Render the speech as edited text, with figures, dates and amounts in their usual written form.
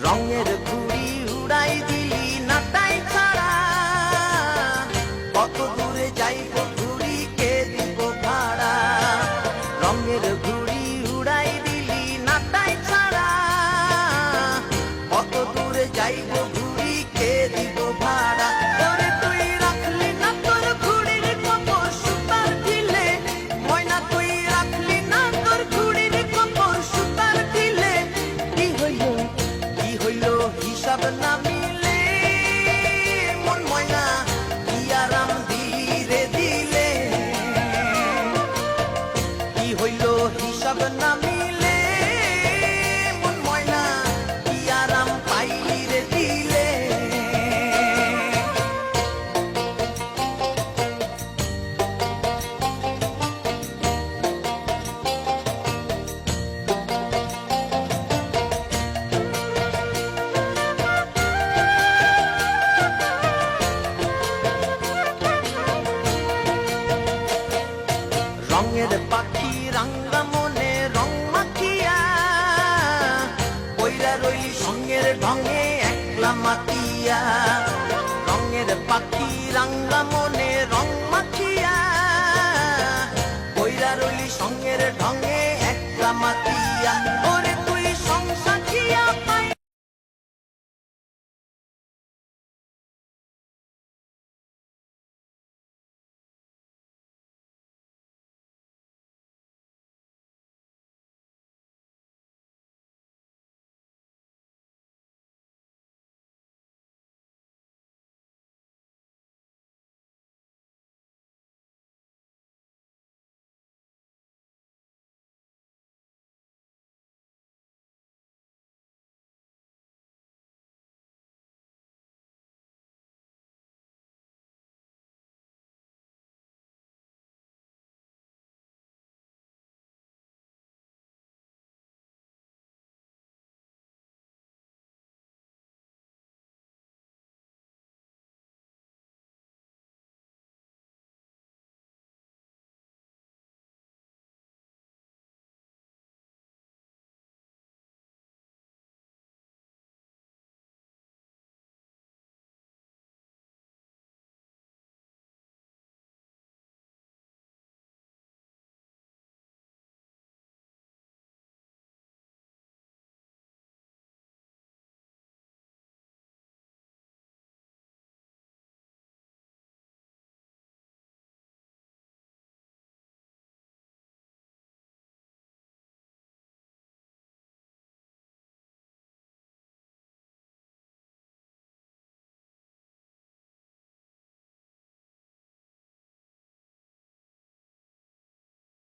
রঙের ঘুড়ি উড়াই দিলি নাটাই ছাড়া, কত দূরে যাইব ঘুড়ি কে দিব ভাড়া। রঙের ঘুড়ি উড়াই দিলি নাটাই ছাড়া, কত দূরে যাইব ঘুড়ি কে দিব ভাড়া। তোরে তুই রাখলি না তোর ঘুড়ির খবর সুতার ঢিলে, ময়না তুই রাখলি না তোর ঘুড়ির খবর সুতার ঢিলে। কি হইল হিসাব না মিলে, মন ময়না কি আরাম ধীরে দিলে। কি হইল হিসাব না মিলে, মন ময়না কি আরাম পাইলি রে দিলে। রঙের পাখি রাঙ্গা মনে রং মাখিয়া, কইরা রইলি সঙ্গের ঢঙে একলা মাতিয়া। রঙের পাখি রাঙ্গা